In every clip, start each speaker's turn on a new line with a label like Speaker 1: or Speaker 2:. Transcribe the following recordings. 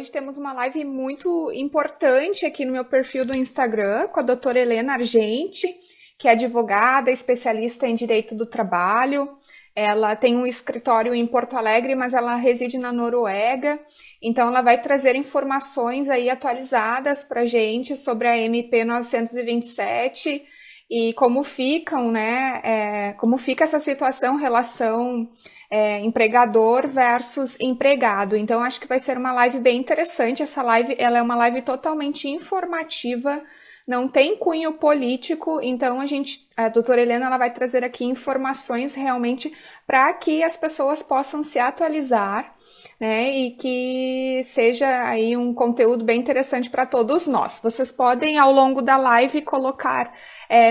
Speaker 1: hoje temos uma live muito importante aqui no meu perfil do Instagram com a doutora Helena Argenti, que é advogada, especialista em direito do trabalho. Ela tem um escritório em Porto Alegre, mas ela reside na Noruega. Então, ela vai trazer informações aí atualizadas para a gente sobre a MP 927 e como ficam, né? Como fica essa situação, relação empregador versus empregado. Então, acho que vai ser uma live bem interessante. Essa live, ela é uma live totalmente informativa, não tem cunho político, então a doutora Helena ela vai trazer aqui informações realmente para que as pessoas possam se atualizar, né, e que seja aí um conteúdo bem interessante para todos nós. Vocês podem, ao longo da live, colocar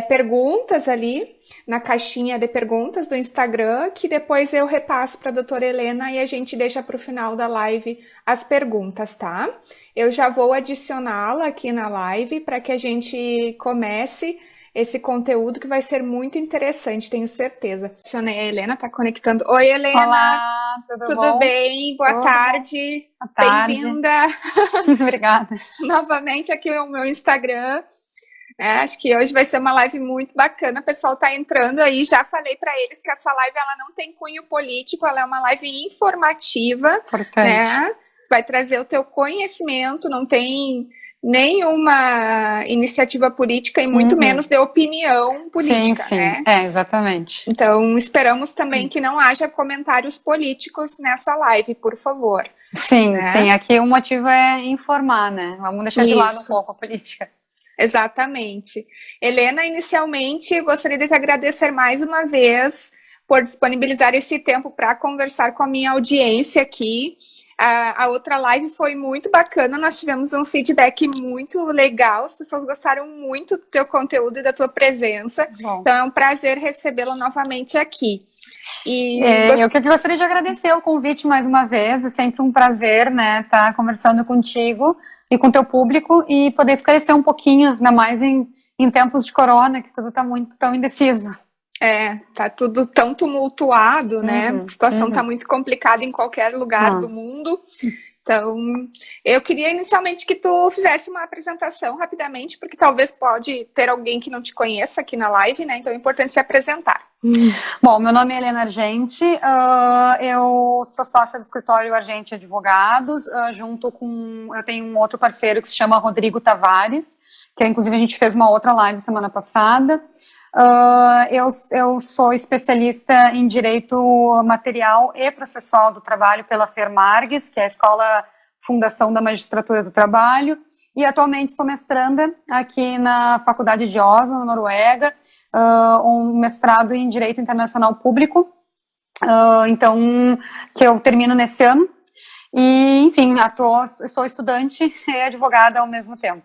Speaker 1: perguntas ali na caixinha de perguntas do Instagram, que depois eu repasso para a doutora Helena e a gente deixa para o final da live as perguntas, tá? Eu já vou adicioná-la aqui na live para que a gente comece esse conteúdo que vai ser muito interessante, tenho certeza. Adicionei a Helena, tá conectando. Oi, Helena!
Speaker 2: Olá, tudo bom?
Speaker 1: Bem? Boa tarde!
Speaker 2: Boa tarde.
Speaker 1: Bem-vinda!
Speaker 2: Obrigada.
Speaker 1: Novamente aqui no meu Instagram. Acho que hoje vai ser uma live muito bacana, o pessoal tá entrando aí, já falei para eles que essa live ela não tem cunho político, ela é uma live informativa,
Speaker 2: Importante.
Speaker 1: né? Vai trazer o teu conhecimento, não tem nenhuma iniciativa política e muito menos de opinião política,
Speaker 2: sim.
Speaker 1: né?
Speaker 2: Exatamente.
Speaker 1: Então, esperamos também que não haja comentários políticos nessa live, por favor.
Speaker 2: Sim,
Speaker 1: né?
Speaker 2: sim, aqui o motivo é informar, né? Vamos deixar de lado um pouco a política.
Speaker 1: Exatamente. Helena, inicialmente, gostaria de te agradecer mais uma vez por disponibilizar esse tempo para conversar com a minha audiência aqui. A outra live foi muito bacana, nós tivemos um feedback muito legal, as pessoas gostaram muito do teu conteúdo e da tua presença.
Speaker 2: Bom.
Speaker 1: Então é um prazer recebê-la novamente aqui.
Speaker 2: Eu que gostaria de agradecer o convite mais uma vez, é sempre um prazer, né, estar conversando contigo e com o teu público e poder esclarecer um pouquinho, ainda mais em tempos de corona, que tudo está muito tão indeciso.
Speaker 1: Tá tudo tão tumultuado, né? A situação tá muito complicada em qualquer lugar do mundo. Então, eu queria inicialmente que tu fizesse uma apresentação rapidamente, porque talvez pode ter alguém que não te conheça aqui na live, né? Então é importante se apresentar.
Speaker 2: Bom, meu nome é Helena Argenti, eu sou sócia do escritório Argenti Advogados, eu tenho um outro parceiro que se chama Rodrigo Tavares, que inclusive a gente fez uma outra live semana passada. Eu sou especialista em Direito Material e Processual do Trabalho pela FERMARGS, que é a Escola Fundação da Magistratura do Trabalho, e atualmente sou mestranda aqui na Faculdade de Oslo, na Noruega, um mestrado em Direito Internacional Público, então, que eu termino nesse ano, e, enfim, sou estudante e advogada ao mesmo tempo.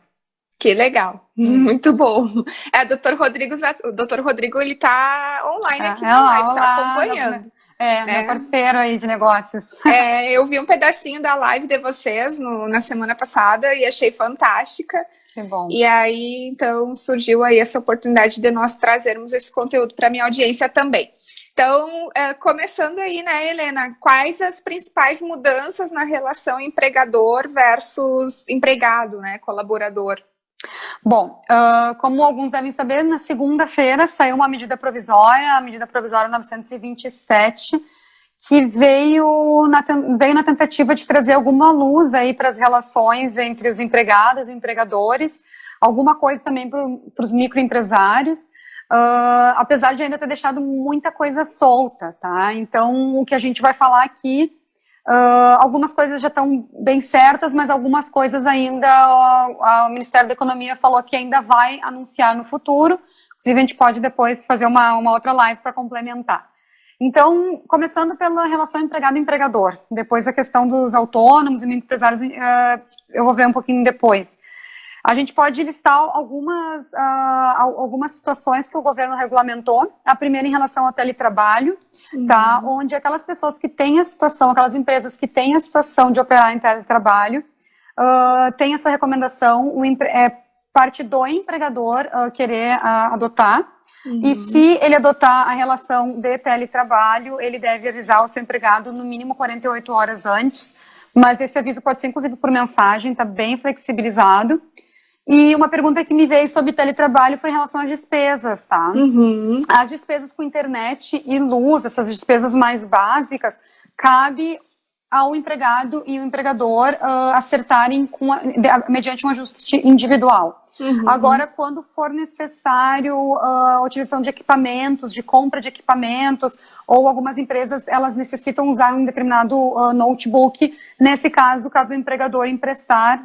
Speaker 1: Que legal, muito bom. O doutor Rodrigo, ele tá online aqui na live, tá acompanhando.
Speaker 2: Meu parceiro aí de negócios.
Speaker 1: Eu vi um pedacinho da live de vocês na semana passada e achei fantástica.
Speaker 2: Que bom.
Speaker 1: E aí, então, surgiu aí essa oportunidade de nós trazermos esse conteúdo para minha audiência também. Então, começando aí, né, Helena, quais as principais mudanças na relação empregador versus empregado, né, colaborador?
Speaker 2: Bom, como alguns devem saber, na segunda-feira saiu uma medida provisória, a medida provisória 927, que veio na tentativa de trazer alguma luz aí para as relações entre os empregados e empregadores, alguma coisa também para os microempresários, apesar de ainda ter deixado muita coisa solta, tá? Então, o que a gente vai falar aqui, algumas coisas já estão bem certas, mas algumas coisas ainda o Ministério da Economia falou que ainda vai anunciar no futuro. Inclusive, a gente pode depois fazer uma outra live para complementar. Então, começando pela relação empregado-empregador, depois a questão dos autônomos e microempresários, eu vou ver um pouquinho depois. A gente pode listar algumas situações que o governo regulamentou. A primeira em relação ao teletrabalho, tá? Onde aquelas pessoas que têm a situação, aquelas empresas que têm a situação de operar em teletrabalho, tem essa recomendação, parte do empregador querer adotar. E se ele adotar a relação de teletrabalho, ele deve avisar o seu empregado no mínimo 48 horas antes, mas esse aviso pode ser inclusive por mensagem, está bem flexibilizado. E uma pergunta que me veio sobre teletrabalho foi em relação às despesas, tá?
Speaker 1: Uhum.
Speaker 2: As despesas com internet e luz, essas despesas mais básicas, cabe ao empregado e o empregador acertarem mediante um ajuste individual.
Speaker 1: Uhum.
Speaker 2: Agora, quando for necessário a utilização de equipamentos, de compra de equipamentos, ou algumas empresas elas necessitam usar um determinado notebook, nesse caso, cabe ao empregador emprestar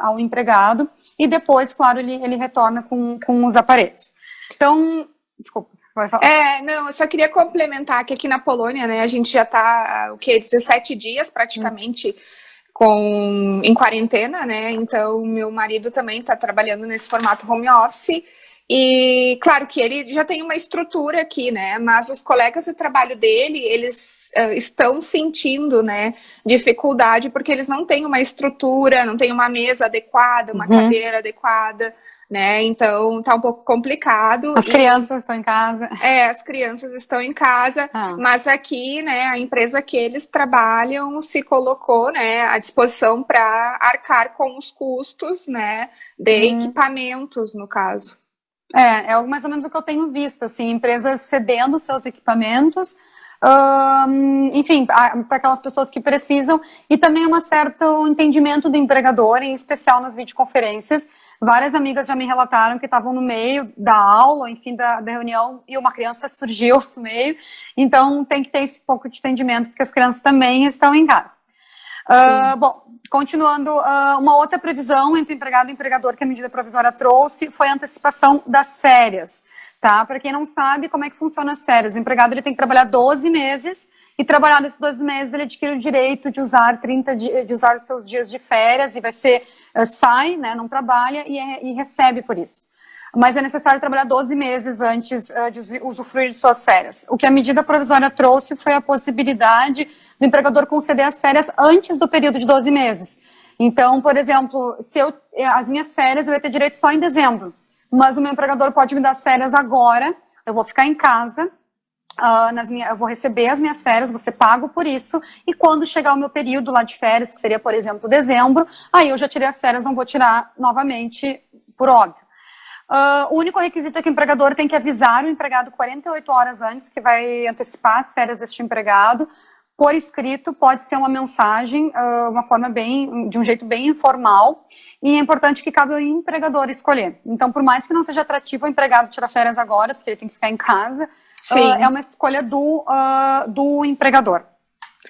Speaker 2: ao empregado e depois, claro, ele retorna com os aparelhos. Então, desculpa.
Speaker 1: Não, eu só queria complementar que aqui na Polônia, né, a gente já tá, 17 dias praticamente em quarentena, né, então meu marido também tá trabalhando nesse formato home office e, claro que ele já tem uma estrutura aqui, né, mas os colegas de trabalho dele, eles estão sentindo, né, dificuldade porque eles não têm uma estrutura, não têm uma mesa adequada, uma cadeira adequada, né? Então tá um pouco complicado.
Speaker 2: As crianças estão em casa.
Speaker 1: As crianças estão em casa, mas aqui, né, a empresa que eles trabalham se colocou, né, à disposição para arcar com os custos, né, de equipamentos, no caso.
Speaker 2: É mais ou menos o que eu tenho visto, assim, empresas cedendo seus equipamentos, enfim, para aquelas pessoas que precisam, e também um certo entendimento do empregador, em especial nas videoconferências. Várias amigas já me relataram que estavam no meio da aula, enfim, da reunião, e uma criança surgiu no meio, então tem que ter esse pouco de entendimento, porque as crianças também estão em casa. Bom, continuando, uma outra previsão entre empregado e empregador que a medida provisória trouxe foi a antecipação das férias, tá? Para quem não sabe como é que funciona as férias, o empregado ele tem que trabalhar 12 meses e trabalhar nesses 12 meses ele adquire o direito de usar de usar os seus dias de férias e vai ser, sai, né, não trabalha e recebe por isso. Mas é necessário trabalhar 12 meses antes de usufruir de suas férias. O que a medida provisória trouxe foi a possibilidade do empregador conceder as férias antes do período de 12 meses. Então, por exemplo, as minhas férias eu ia ter direito só em dezembro, mas o meu empregador pode me dar as férias agora, eu vou ficar em casa, eu vou receber as minhas férias, vou ser pago por isso, e quando chegar o meu período lá de férias, que seria, por exemplo, dezembro, aí eu já tirei as férias, não vou tirar novamente, por óbvio. O único requisito é que o empregador tem que avisar o empregado 48 horas antes que vai antecipar as férias deste empregado. Por escrito, pode ser uma mensagem, uma forma de um jeito bem informal, e é importante que cabe ao empregador escolher. Então, por mais que não seja atrativo o empregado tirar férias agora, porque ele tem que ficar em casa, é uma escolha do empregador.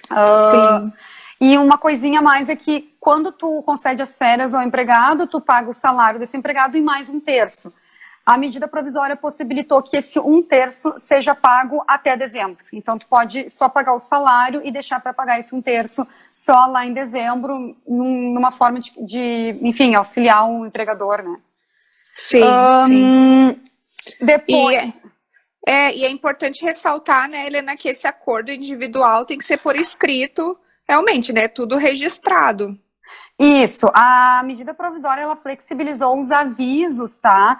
Speaker 1: Sim.
Speaker 2: E uma coisinha a mais é que quando tu concede as férias ao empregado, tu paga o salário desse empregado e mais um terço. A medida provisória possibilitou que esse um terço seja pago até dezembro. Então, tu pode só pagar o salário e deixar para pagar esse um terço só lá em dezembro, numa forma enfim, auxiliar o empregador, né?
Speaker 1: Sim.
Speaker 2: Depois...
Speaker 1: E é importante ressaltar, né, Helena, que esse acordo individual tem que ser por escrito, realmente, né, tudo registrado.
Speaker 2: Isso, a medida provisória, ela flexibilizou os avisos, tá,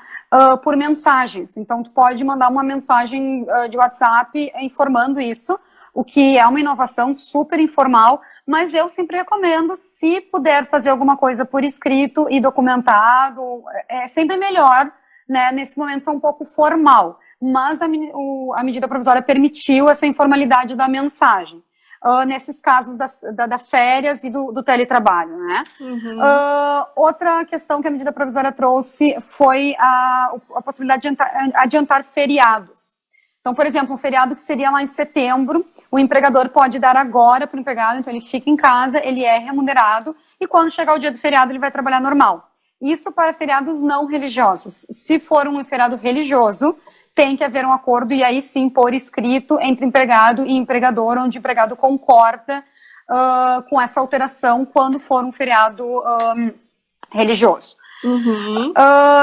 Speaker 2: por mensagens. Então, tu pode mandar uma mensagem de WhatsApp informando isso, o que é uma inovação super informal, mas eu sempre recomendo, se puder fazer alguma coisa por escrito e documentado, é sempre melhor, né, nesse momento ser um pouco formal. Mas a medida provisória permitiu essa informalidade da mensagem. Nesses casos da férias e do teletrabalho, né? Outra questão que a medida provisória trouxe foi a possibilidade de adiantar feriados. Então, por exemplo, um feriado que seria lá em setembro, o empregador pode dar agora para o empregado, então ele fica em casa, ele é remunerado, e quando chegar o dia do feriado ele vai trabalhar normal. Isso para feriados não religiosos. Se for um feriado religioso, tem que haver um acordo, e aí sim, por escrito, entre empregado e empregador, onde o empregado concorda com essa alteração quando for um feriado religioso.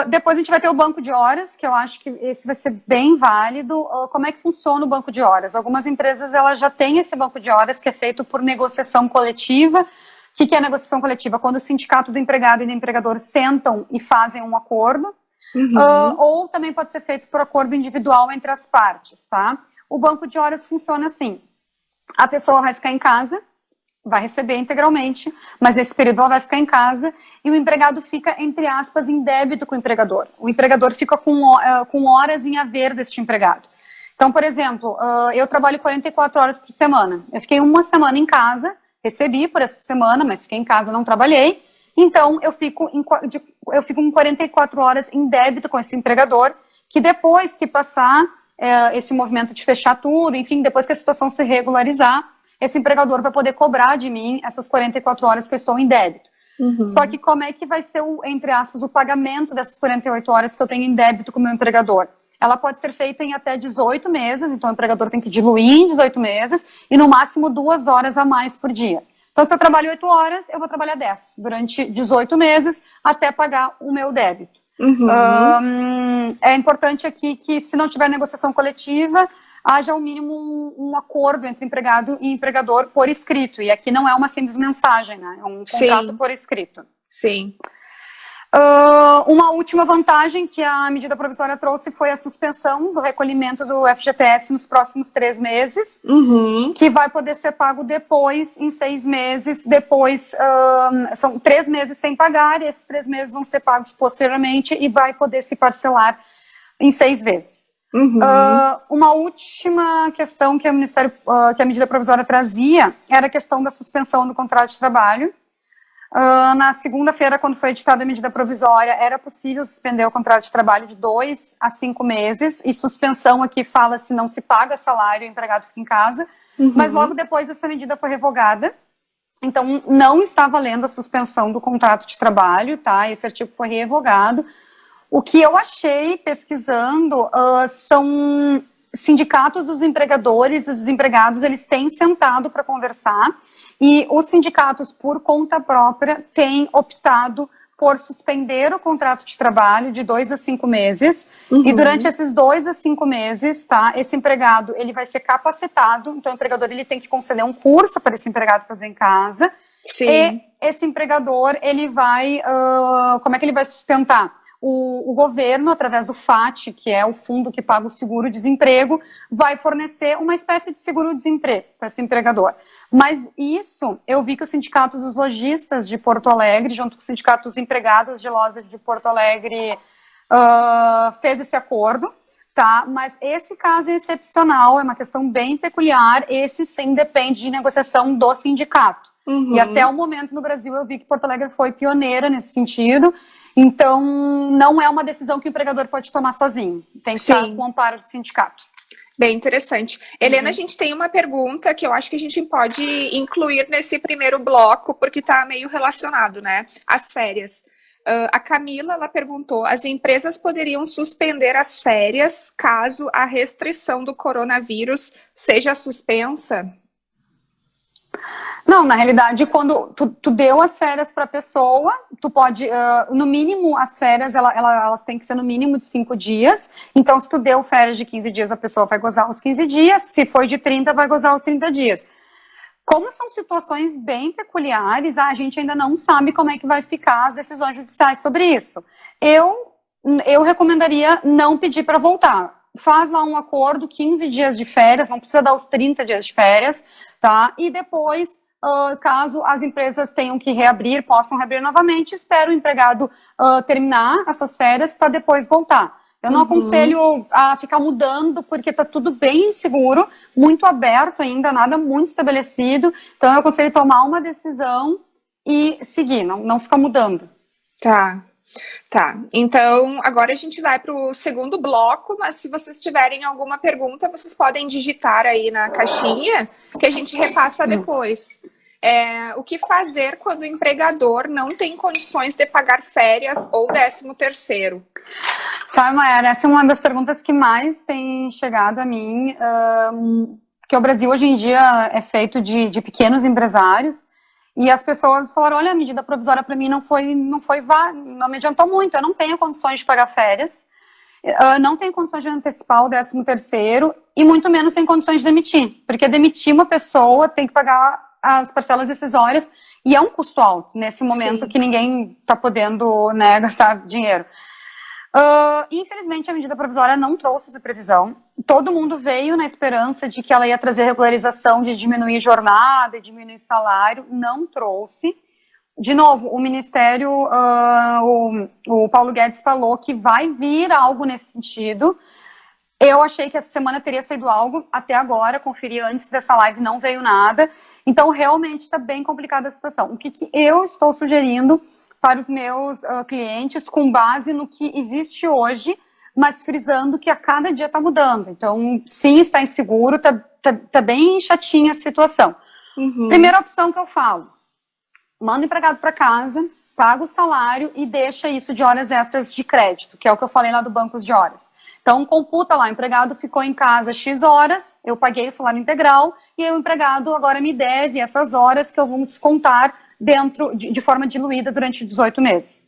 Speaker 2: Depois a gente vai ter o banco de horas, que eu acho que esse vai ser bem válido. Como é que funciona o banco de horas? Algumas empresas elas já têm esse banco de horas que é feito por negociação coletiva. O que é negociação coletiva? Quando o sindicato do empregado e do empregador sentam e fazem um acordo. Ou também pode ser feito por acordo individual entre as partes, tá? O banco de horas funciona assim: a pessoa vai ficar em casa, vai receber integralmente, mas nesse período ela vai ficar em casa e o empregado fica, entre aspas, em débito com o empregador. O empregador fica com horas em haver deste empregado. Então, por exemplo, eu trabalho 44 horas por semana. Eu fiquei uma semana em casa, recebi por essa semana, mas fiquei em casa, não trabalhei. Então, eu fico com 44 horas em débito com esse empregador, que depois que passar esse movimento de fechar tudo, enfim, depois que a situação se regularizar, esse empregador vai poder cobrar de mim essas 44 horas que eu estou em débito.
Speaker 1: Uhum.
Speaker 2: Só que como é que vai ser, entre aspas, o pagamento dessas 48 horas que eu tenho em débito com o meu empregador? Ela pode ser feita em até 18 meses, então o empregador tem que diluir em 18 meses e no máximo 2 horas a mais por dia. Então se eu trabalho 8 horas, eu vou trabalhar 10 durante 18 meses até pagar o meu débito.
Speaker 1: Uhum.
Speaker 2: É importante aqui que se não tiver negociação coletiva, haja ao mínimo um acordo entre empregado e empregador por escrito. E aqui não é uma simples mensagem, né? É um contrato por escrito.
Speaker 1: Sim.
Speaker 2: Uma última vantagem que a medida provisória trouxe foi a suspensão do recolhimento do FGTS nos próximos 3 meses, que vai poder ser pago depois, em 6 meses, depois são 3 meses sem pagar, e esses 3 meses vão ser pagos posteriormente e vai poder se parcelar em 6 vezes. Uma última questão que que a medida provisória trazia era a questão da suspensão do contrato de trabalho. Na segunda-feira, quando foi editada a medida provisória, era possível suspender o contrato de trabalho de 2 a 5 meses, e suspensão aqui fala se não se paga salário, o empregado fica em casa, mas logo depois essa medida foi revogada, então não está valendo a suspensão do contrato de trabalho, tá? Esse artigo foi revogado. O que eu achei pesquisando são sindicatos dos empregadores e dos empregados, eles têm sentado para conversar, e os sindicatos, por conta própria, têm optado por suspender o contrato de trabalho de 2 a 5 meses, e durante esses 2 a 5 meses, tá, esse empregado ele vai ser capacitado, então o empregador ele tem que conceder um curso para esse empregado fazer em casa, e esse empregador, ele vai, como é que ele vai sustentar? O governo, através do FAT, que é o fundo que paga o seguro-desemprego, vai fornecer uma espécie de seguro-desemprego para esse empregador. Mas isso, eu vi que o Sindicato dos Lojistas de Porto Alegre, junto com o Sindicato dos Empregados de Lojas de Porto Alegre, fez esse acordo, tá? Mas esse caso é excepcional, é uma questão bem peculiar, esse sim depende de negociação do sindicato. E até o momento no Brasil eu vi que Porto Alegre foi pioneira nesse sentido. Então, não é uma decisão que o empregador pode tomar sozinho. Tem que estar com o amparo do sindicato.
Speaker 1: Bem interessante. Helena, a gente tem uma pergunta que eu acho que a gente pode incluir nesse primeiro bloco, porque está meio relacionado, né? As férias. A Camila, ela perguntou, as empresas poderiam suspender as férias caso a restrição do coronavírus seja suspensa?
Speaker 2: Não, na realidade, quando tu deu as férias para a pessoa, tu pode, no mínimo, as férias, elas têm que ser no mínimo de 5 dias, então se tu deu férias de 15 dias, a pessoa vai gozar os 15 dias, se for de 30, vai gozar os 30 dias. Como são situações bem peculiares, a gente ainda não sabe como é que vai ficar as decisões judiciais sobre isso. Eu recomendaria não pedir para voltar. Faz lá um acordo, 15 dias de férias, não precisa dar os 30 dias de férias, tá? E depois, caso as empresas tenham que reabrir, possam reabrir novamente, espera o empregado terminar as suas férias para depois voltar. Eu não aconselho a ficar mudando, porque tá tudo bem inseguro, muito aberto ainda, nada muito estabelecido. Então eu aconselho tomar uma decisão e seguir, não ficar mudando.
Speaker 1: Tá. Então, agora a gente vai para o segundo bloco, mas se vocês tiverem alguma pergunta, vocês podem digitar aí na caixinha, que a gente repassa depois. O que fazer quando o empregador não tem condições de pagar férias ou 13º?
Speaker 2: Sabe, Mayara, essa é uma das perguntas que mais tem chegado a mim, que o Brasil hoje em dia é feito de pequenos empresários, e as pessoas falaram, olha, a medida provisória para mim não me adiantou muito, eu não tenho condições de pagar férias, não tenho condições de antecipar o 13º, e muito menos tem condições de demitir, porque demitir uma pessoa tem que pagar as parcelas decisórias, e é um custo alto, nesse momento que ninguém está podendo, né, gastar dinheiro. Infelizmente, a medida provisória não trouxe essa previsão. Todo mundo veio na esperança de que ela ia trazer regularização, de diminuir jornada e diminuir salário. Não trouxe. De novo, o Ministério, o Paulo Guedes falou que vai vir algo nesse sentido. Eu achei que essa semana teria saído algo, até agora, conferi antes dessa live, não veio nada. Então, realmente está bem complicada a situação. O que eu estou sugerindo para os meus clientes, com base no que existe hoje, mas frisando que a cada dia está mudando. Então, sim, está inseguro, tá bem chatinha a situação. Primeira opção que eu falo, manda o empregado para casa, paga o salário e deixa isso de horas extras de crédito, que é o que eu falei lá do banco de horas. Então, computa lá, o empregado ficou em casa X horas, eu paguei o salário integral, e aí o empregado agora me deve essas horas que eu vou descontar dentro, de forma diluída durante 18 meses.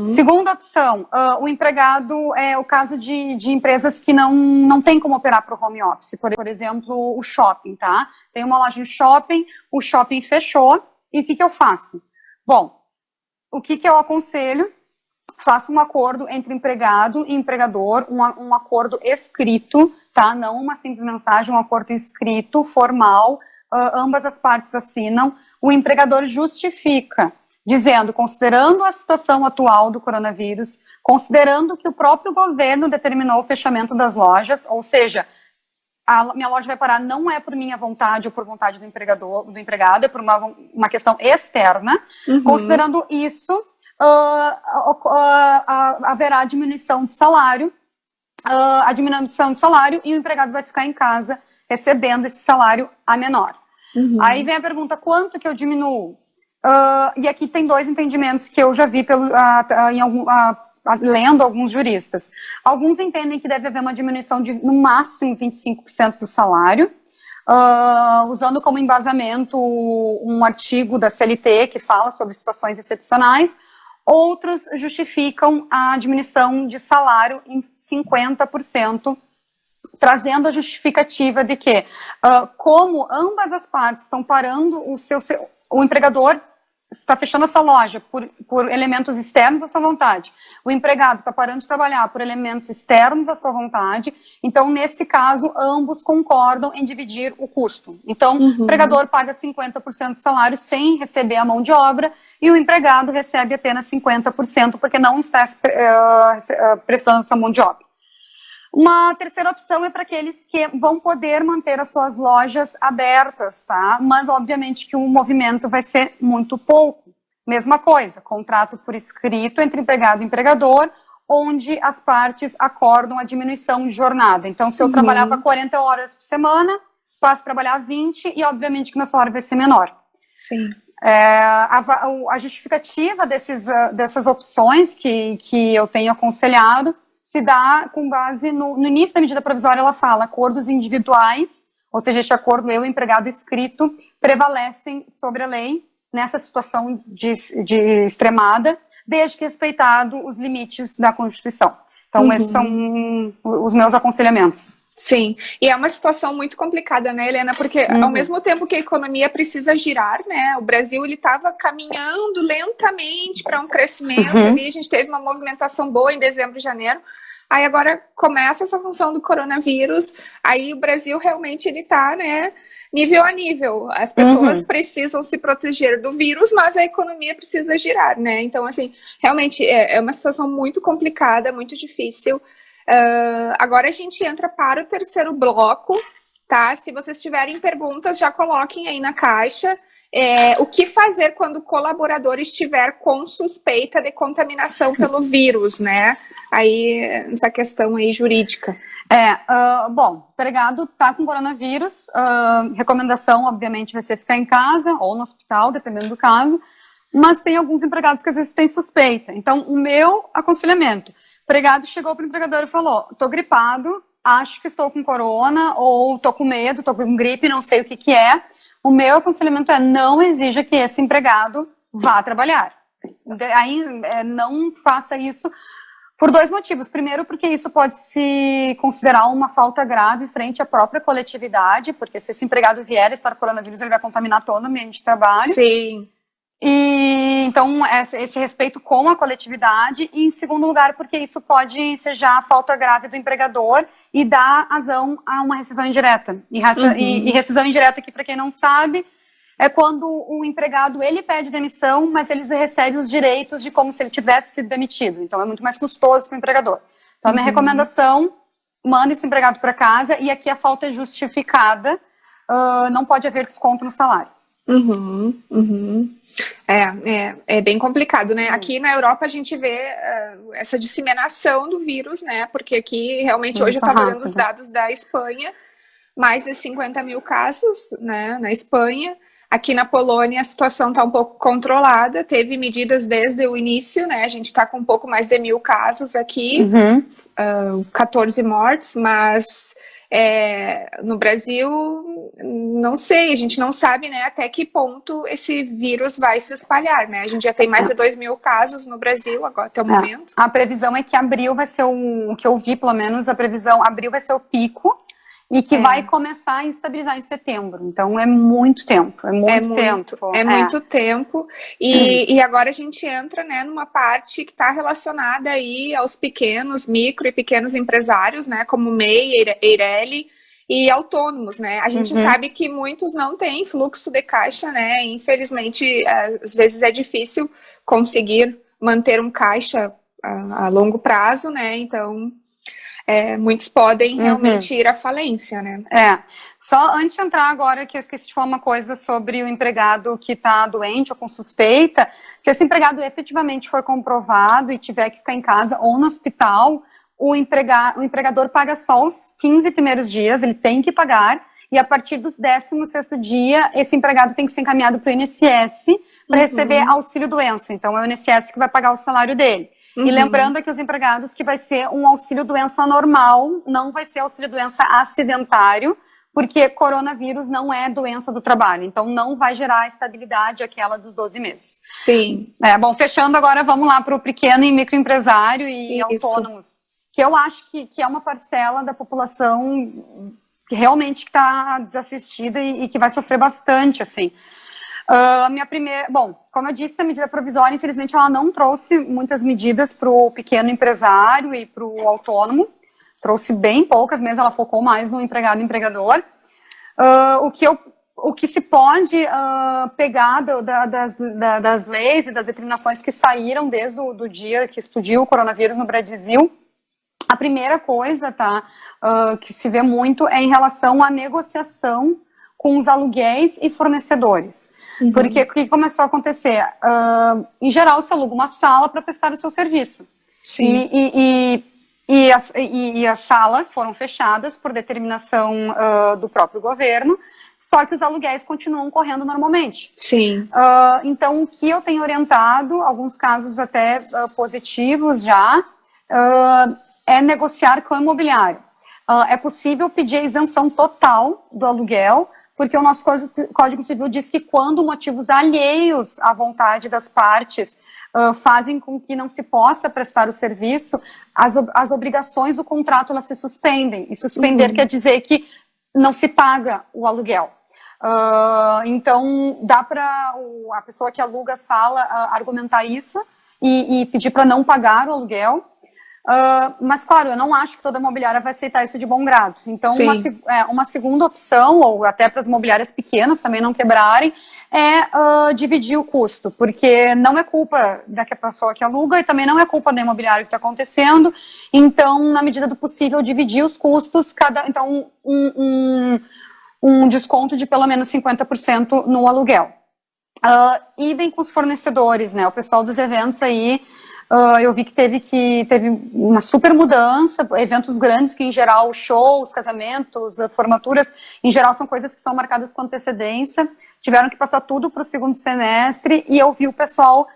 Speaker 2: Segunda opção, o empregado é o caso de empresas que não tem como operar para o home office. Por exemplo, o shopping, tá? Tem uma loja no shopping, o shopping fechou, e o que eu faço? Bom, o que eu aconselho? Faça um acordo entre empregado e empregador, um acordo escrito, tá? Não uma simples mensagem, um acordo escrito, formal, ambas as partes assinam. O empregador justifica, dizendo, considerando a situação atual do coronavírus, considerando que o próprio governo determinou o fechamento das lojas, ou seja, a minha loja vai parar não é por minha vontade ou por vontade do empregado, é por uma questão externa. Considerando isso, haverá diminuição de salário, e o empregado vai ficar em casa recebendo esse salário a menor. Aí vem a pergunta, quanto que eu diminuo? E aqui tem dois entendimentos que eu já vi lendo alguns juristas. Alguns entendem que deve haver uma diminuição de, no máximo, 25% do salário, usando como embasamento um artigo da CLT que fala sobre situações excepcionais. Outros justificam a diminuição de salário em 50%, trazendo a justificativa de que, como ambas as partes estão parando o empregador está fechando a sua loja por elementos externos à sua vontade, o empregado está parando de trabalhar por elementos externos à sua vontade, então, nesse caso, ambos concordam em dividir o custo. Então, o empregador paga 50% do salário sem receber a mão de obra, e o empregado recebe apenas 50% porque não está prestando sua mão de obra. Uma terceira opção é para aqueles que vão poder manter as suas lojas abertas, tá? Mas, obviamente, que o movimento vai ser muito pouco. Mesma coisa, contrato por escrito entre empregado e empregador, onde as partes acordam a diminuição de jornada. Então, se eu trabalhava 40 horas por semana, passo a trabalhar 20 e, obviamente, que meu salário vai ser menor.
Speaker 1: Sim.
Speaker 2: A justificativa dessas opções que eu tenho aconselhado se dá com base no início da medida provisória, ela fala acordos individuais, ou seja, este acordo eu e o empregado escrito prevalecem sobre a lei nessa situação de extremada, desde que respeitado os limites da Constituição. Então, esses são os meus aconselhamentos.
Speaker 1: Sim, e é uma situação muito complicada, né, Helena? Porque ao mesmo tempo que a economia precisa girar, né, o Brasil ele estava caminhando lentamente para um crescimento ali, a gente teve uma movimentação boa em dezembro e janeiro, aí agora começa essa função do coronavírus, aí o Brasil realmente ele está, né, nível a nível, as pessoas precisam se proteger do vírus, mas a economia precisa girar, né, então assim, realmente é uma situação muito complicada, muito difícil. Agora a gente entra para o terceiro bloco, tá? Se vocês tiverem perguntas, já coloquem aí na caixa. O que fazer quando o colaborador estiver com suspeita de contaminação pelo vírus, né? Aí, essa questão aí jurídica.
Speaker 2: Bom, o empregado está com coronavírus, recomendação, obviamente, vai ser ficar em casa ou no hospital, dependendo do caso, mas tem alguns empregados que às vezes têm suspeita. Então, o meu aconselhamento, o empregado chegou para o empregador e falou, estou gripado, acho que estou com corona, ou estou com medo, estou com gripe, não sei o que é. O meu aconselhamento é não exija que esse empregado vá trabalhar. Aí, não faça isso por dois motivos. Primeiro, porque isso pode se considerar uma falta grave frente à própria coletividade, porque se esse empregado vier estar com coronavírus, ele vai contaminar todo o ambiente de trabalho.
Speaker 1: Sim.
Speaker 2: E então esse respeito com a coletividade, e em segundo lugar porque isso pode ser já falta grave do empregador e dar razão a uma rescisão indireta. E rescisão indireta, que para quem não sabe, é quando o empregado ele pede demissão, mas ele recebe os direitos de como se ele tivesse sido demitido. Então é muito mais custoso para o empregador. Então a minha recomendação: manda esse empregado para casa, e aqui a falta é justificada, não pode haver desconto no salário.
Speaker 1: É bem complicado, né? Aqui na Europa a gente vê essa disseminação do vírus, né? Porque aqui realmente hoje eu estava olhando os dados da Espanha, mais de 50 mil casos, né, na Espanha. Aqui na Polônia a situação está um pouco controlada, teve medidas desde o início, né? A gente está com um pouco mais de 1.000 casos aqui, 14 mortes, mas no Brasil, não sei, a gente não sabe, né, até que ponto esse vírus vai se espalhar, né? A gente já tem mais de 2.000 casos no Brasil agora, até o momento.
Speaker 2: A previsão é que abril vai ser o que eu vi, pelo menos, a previsão, abril vai ser o pico, e que vai começar a estabilizar em setembro. Então é muito tempo, muito
Speaker 1: tempo. E agora a gente entra, né, numa parte que está relacionada aí aos pequenos, micro e pequenos empresários, né, como MEI, Eireli e autônomos, né? A gente sabe que muitos não têm fluxo de caixa, né? Infelizmente, às vezes é difícil conseguir manter um caixa a longo prazo, né? Então muitos podem realmente ir à falência, né?
Speaker 2: Só antes de entrar agora, que eu esqueci de falar uma coisa sobre o empregado que está doente ou com suspeita. Se esse empregado efetivamente for comprovado e tiver que ficar em casa ou no hospital, o empregador paga só os 15 primeiros dias, ele tem que pagar, e a partir do 16º dia, esse empregado tem que ser encaminhado para o INSS para receber auxílio-doença. Então é o INSS que vai pagar o salário dele. E lembrando aqui os empregados que vai ser um auxílio-doença normal, não vai ser auxílio-doença acidentário, porque coronavírus não é doença do trabalho, então não vai gerar a estabilidade aquela dos 12 meses.
Speaker 1: Sim.
Speaker 2: Bom, fechando agora, vamos lá para o pequeno e microempresário e autônomos, que eu acho que é uma parcela da população que realmente está desassistida e que vai sofrer bastante, assim. Bom, como eu disse, a medida provisória, infelizmente, ela não trouxe muitas medidas para o pequeno empresário e para o autônomo, trouxe bem poucas mesmo, ela focou mais no empregado e empregador. O que se pode pegar das leis e das determinações que saíram desde o dia que explodiu o coronavírus no Brasil, a primeira coisa, que se vê muito é em relação à negociação com os aluguéis e fornecedores. Porque o que começou a acontecer? Em geral, se aluga uma sala para prestar o seu serviço.
Speaker 1: Sim.
Speaker 2: E as salas foram fechadas por determinação do próprio governo, só que os aluguéis continuam correndo normalmente.
Speaker 1: Sim.
Speaker 2: Então, o que eu tenho orientado, alguns casos até positivos já, é negociar com o imobiliário. É possível pedir a isenção total do aluguel, porque o nosso Código Civil diz que quando motivos alheios à vontade das partes fazem com que não se possa prestar o serviço, as obrigações do contrato elas se suspendem. E suspender quer dizer que não se paga o aluguel. Então, dá para a pessoa que aluga a sala argumentar isso e pedir para não pagar o aluguel. Mas, claro, eu não acho que toda imobiliária vai aceitar isso de bom grado. Então, uma segunda opção, ou até para as imobiliárias pequenas também não quebrarem, é dividir o custo, porque não é culpa da pessoa que aluga e também não é culpa da imobiliária que está acontecendo. Então, na medida do possível, dividir os custos, então um desconto de pelo menos 50% no aluguel. Idem com os fornecedores, né? O pessoal dos eventos aí, eu vi que teve uma super mudança, eventos grandes que, em geral, shows, casamentos, formaturas, em geral, são coisas que são marcadas com antecedência, tiveram que passar tudo para o segundo semestre, e eu vi o pessoal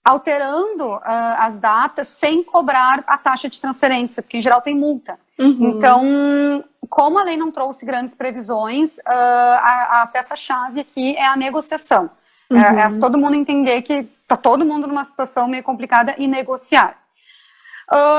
Speaker 2: alterando as datas sem cobrar a taxa de transferência, porque, em geral, tem multa. Então, como a lei não trouxe grandes previsões, a peça-chave aqui é a negociação. Todo mundo entender que está todo mundo numa situação meio complicada e negociar.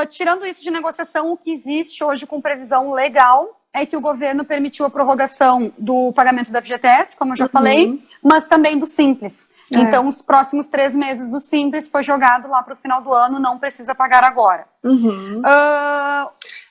Speaker 2: Tirando isso de negociação, o que existe hoje com previsão legal é que o governo permitiu a prorrogação do pagamento da FGTS, como eu já falei, mas também do Simples. Então, os próximos 3 meses do Simples foi jogado lá para o final do ano, não precisa pagar agora.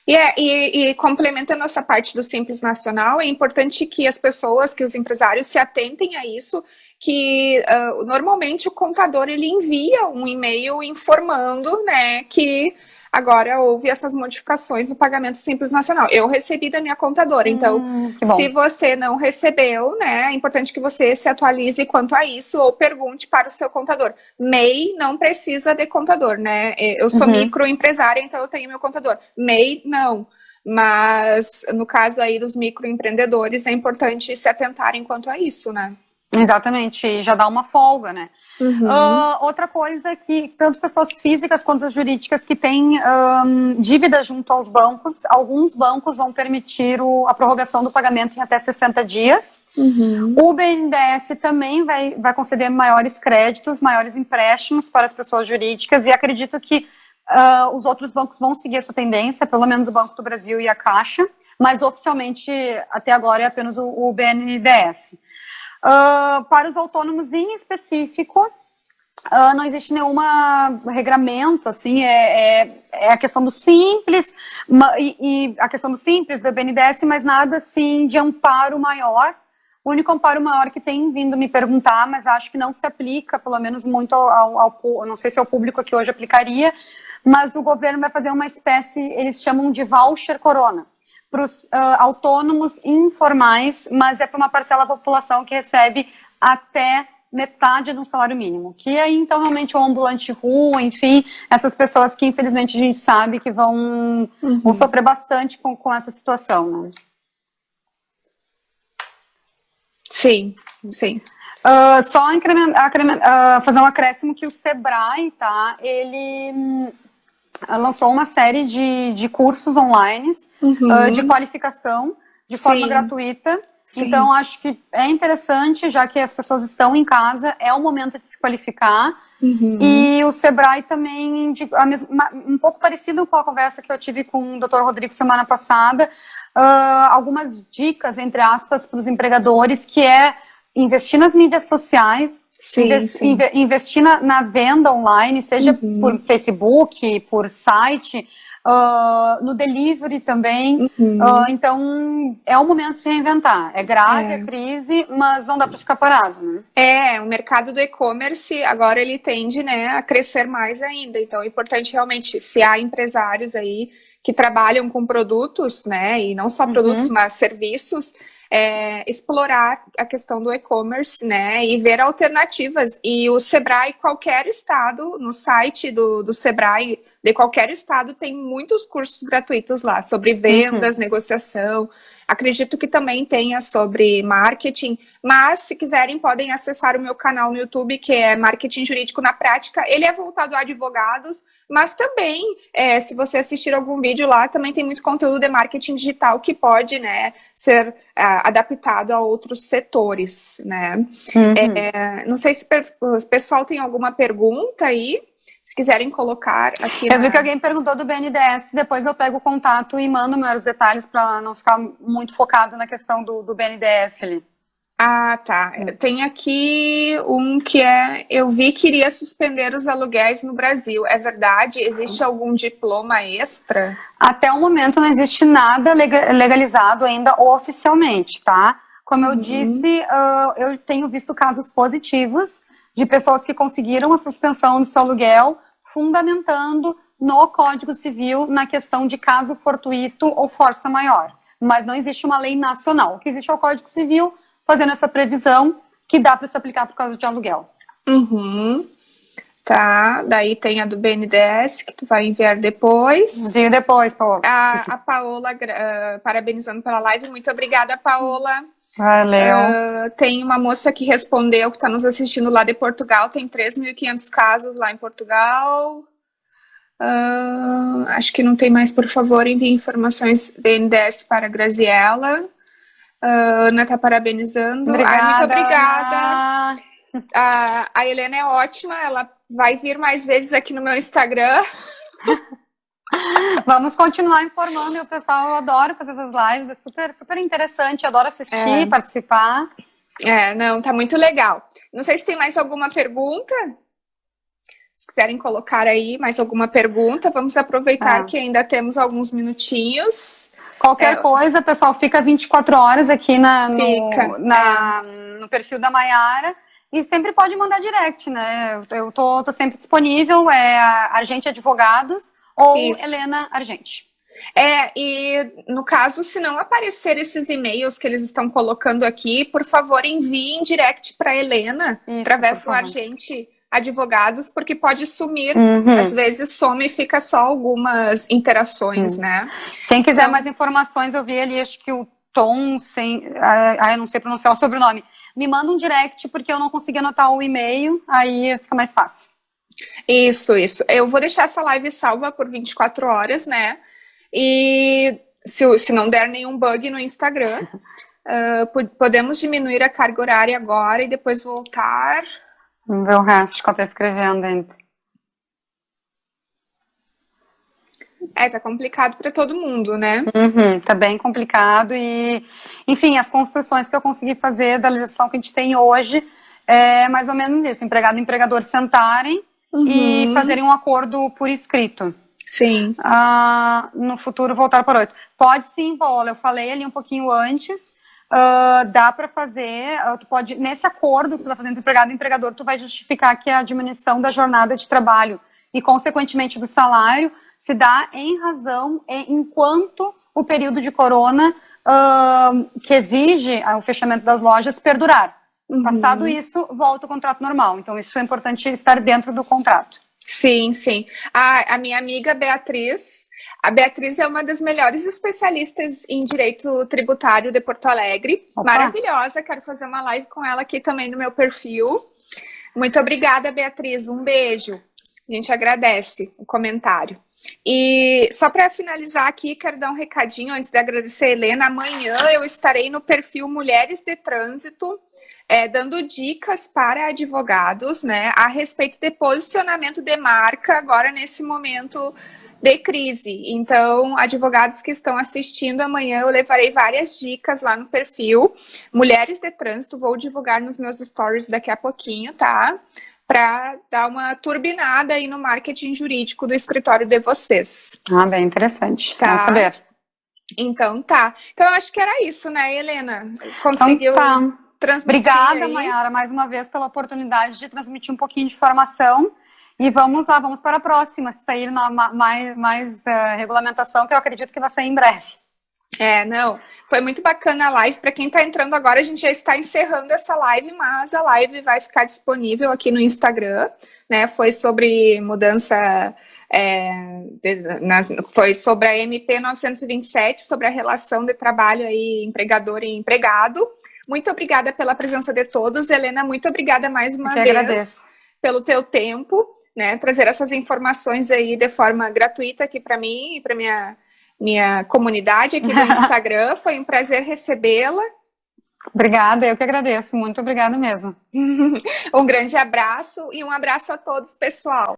Speaker 1: E complementando essa parte do Simples Nacional, é importante que as pessoas, que os empresários se atentem a isso, que normalmente o contador ele envia um e-mail informando, né, que agora houve essas modificações no pagamento Simples Nacional. Eu recebi da minha contadora, então se você não recebeu, né, é importante que você se atualize quanto a isso ou pergunte para o seu contador. MEI não precisa de contador, né? Eu sou microempresária, então eu tenho meu contador. MEI, não. Mas no caso aí dos microempreendedores, é importante se atentarem quanto a isso, né?
Speaker 2: Exatamente, já dá uma folga, né? Outra coisa é que tanto pessoas físicas quanto jurídicas que têm dívidas junto aos bancos, alguns bancos vão permitir a prorrogação do pagamento em até 60 dias. O BNDES também vai conceder maiores créditos, maiores empréstimos para as pessoas jurídicas, e acredito que os outros bancos vão seguir essa tendência, pelo menos o Banco do Brasil e a Caixa, mas oficialmente até agora é apenas o BNDES. Para os autônomos em específico, não existe nenhuma regramento, assim, é a questão do Simples, e a questão do Simples, do BNDES, mas nada, assim, de amparo maior. O único amparo maior que tem vindo me perguntar, mas acho que não se aplica, pelo menos muito não sei se é o público que hoje aplicaria, mas o governo vai fazer uma espécie, eles chamam de voucher corona, para os autônomos informais, mas é para uma parcela da população que recebe até metade de um salário mínimo, que aí então realmente o ambulante rua, enfim, essas pessoas que infelizmente a gente sabe que vão sofrer bastante com essa situação, né?
Speaker 1: Sim, sim.
Speaker 2: Só fazer um acréscimo que o Sebrae, tá, ele lançou uma série de cursos online de qualificação de forma gratuita. Sim. Então, acho que é interessante, já que as pessoas estão em casa, é o momento de se qualificar. E o Sebrae também, um pouco parecido com a conversa que eu tive com o Dr. Rodrigo semana passada, algumas dicas, entre aspas, para os empregadores, que é investir nas mídias sociais, investir na venda online, seja por Facebook, por site, no delivery também. Então, é o momento de se reinventar. É grave a crise, mas não dá para ficar parado, né?
Speaker 1: O mercado do e-commerce agora ele tende, né, a crescer mais ainda. Então, é importante realmente, se há empresários aí que trabalham com produtos, né, e não só produtos, mas serviços, explorar a questão do e-commerce, né, e ver alternativas. E o Sebrae, qualquer estado, no site do Sebrae, de qualquer estado, tem muitos cursos gratuitos lá, sobre vendas, negociação. Acredito que também tenha sobre marketing, mas se quiserem podem acessar o meu canal no YouTube, que é Marketing Jurídico na Prática. Ele é voltado a advogados, mas também, se você assistir algum vídeo lá, também tem muito conteúdo de marketing digital que pode, né, ser adaptado a outros setores, né? Não sei se o pessoal tem alguma pergunta aí. Se quiserem colocar aqui.
Speaker 2: Eu vi que alguém perguntou do BNDES, depois eu pego o contato e mando maiores detalhes para não ficar muito focado na questão do BNDES ali.
Speaker 1: Ah, tá. Tem aqui um que eu vi que iria suspender os aluguéis no Brasil. É verdade? Existe algum diploma extra?
Speaker 2: Até o momento não existe nada legalizado ainda oficialmente, tá? Como eu disse, eu tenho visto casos positivos de pessoas que conseguiram a suspensão do seu aluguel, fundamentando no Código Civil na questão de caso fortuito ou força maior. Mas não existe uma lei nacional. O que existe é o Código Civil fazendo essa previsão que dá para se aplicar por causa de aluguel.
Speaker 1: Tá, daí tem a do BNDES, que tu vai enviar depois.
Speaker 2: Envio depois, Paola.
Speaker 1: A Paola, parabenizando pela live. Muito obrigada, Paola.
Speaker 2: Valeu.
Speaker 1: Tem uma moça que respondeu, que está nos assistindo lá de Portugal, tem 3.500 casos lá em Portugal. Acho que não tem mais, por favor, envie informações BNDES para a Graziella. Ana está parabenizando. Muito obrigada. A Helena é ótima, ela vai vir mais vezes aqui no meu Instagram.
Speaker 2: Vamos continuar informando, e o pessoal, eu adoro fazer essas lives, é super, super interessante, eu adoro assistir, participar.
Speaker 1: Não, tá muito legal. Não sei se tem mais alguma pergunta. Se quiserem colocar aí mais alguma pergunta, vamos aproveitar que ainda temos alguns minutinhos.
Speaker 2: Qualquer coisa, pessoal, fica 24 horas aqui no perfil da Maiara e sempre pode mandar direct, né? Eu tô sempre disponível, Argente Advogados ou Isso. Helena Argente.
Speaker 1: E no caso, se não aparecer esses e-mails que eles estão colocando aqui, por favor, enviem direct para Helena, através do Argente Advogados, porque pode sumir, às vezes some e fica só algumas interações, né?
Speaker 2: Quem quiser mais informações, eu vi ali, acho que o Tom, eu não sei pronunciar o sobrenome, me manda um direct, porque eu não consegui anotar o e-mail, aí fica mais fácil.
Speaker 1: Isso. Eu vou deixar essa live salva por 24 horas, né? E se não der nenhum bug no Instagram, podemos diminuir a carga horária agora e depois voltar.
Speaker 2: Vamos ver o resto que eu tô escrevendo ainda.
Speaker 1: Tá complicado para todo mundo, né?
Speaker 2: Tá bem complicado e, enfim, as construções que eu consegui fazer da legislação que a gente tem hoje é mais ou menos isso, empregado e empregador sentarem e fazerem um acordo por escrito.
Speaker 1: Sim.
Speaker 2: No futuro voltar para 8. Pode sim, Bola, eu falei ali um pouquinho antes, dá para fazer, tu pode, nesse acordo que tu vai fazer entre empregado e empregador, tu vai justificar que a diminuição da jornada de trabalho e, consequentemente, do salário se dá em razão enquanto o período de corona que exige o fechamento das lojas perdurar. Passado isso, volta o contrato normal. Então, isso é importante estar dentro do contrato.
Speaker 1: Sim. A minha amiga Beatriz, a Beatriz é uma das melhores especialistas em direito tributário de Porto Alegre. Opa. Maravilhosa, quero fazer uma live com ela aqui também no meu perfil. Muito obrigada, Beatriz, um beijo. A gente agradece o comentário. E só para finalizar aqui, quero dar um recadinho antes de agradecer a Helena. Amanhã eu estarei no perfil Mulheres de Trânsito, dando dicas para advogados, né, a respeito de posicionamento de marca agora nesse momento de crise. Então, advogados que estão assistindo, amanhã eu levarei várias dicas lá no perfil Mulheres de Trânsito. Vou divulgar nos meus stories daqui a pouquinho, tá? Para dar uma turbinada aí no marketing jurídico do escritório de vocês.
Speaker 2: Bem interessante.
Speaker 1: Tá.
Speaker 2: Vamos saber.
Speaker 1: Então, tá. Então, eu acho que era isso, né, Helena? Conseguiu transmitir.
Speaker 2: Obrigada, Maiara, mais uma vez pela oportunidade de transmitir um pouquinho de informação. E vamos lá, vamos para a próxima, se sair mais regulamentação, que eu acredito que vai sair em breve.
Speaker 1: Foi muito bacana a live. Para quem está entrando agora, a gente já está encerrando essa live, mas a live vai ficar disponível aqui no Instagram, né? Foi sobre mudança, foi sobre a MP 927, sobre a relação de trabalho aí, empregador e empregado. Muito obrigada pela presença de todos. Helena, muito obrigada mais uma vez pelo teu tempo, né? Trazer essas informações aí de forma gratuita aqui para mim e para minha comunidade aqui no Instagram. Foi um prazer recebê-la.
Speaker 2: Obrigada, eu que agradeço. Muito obrigada mesmo.
Speaker 1: Um grande abraço e um abraço a todos, pessoal.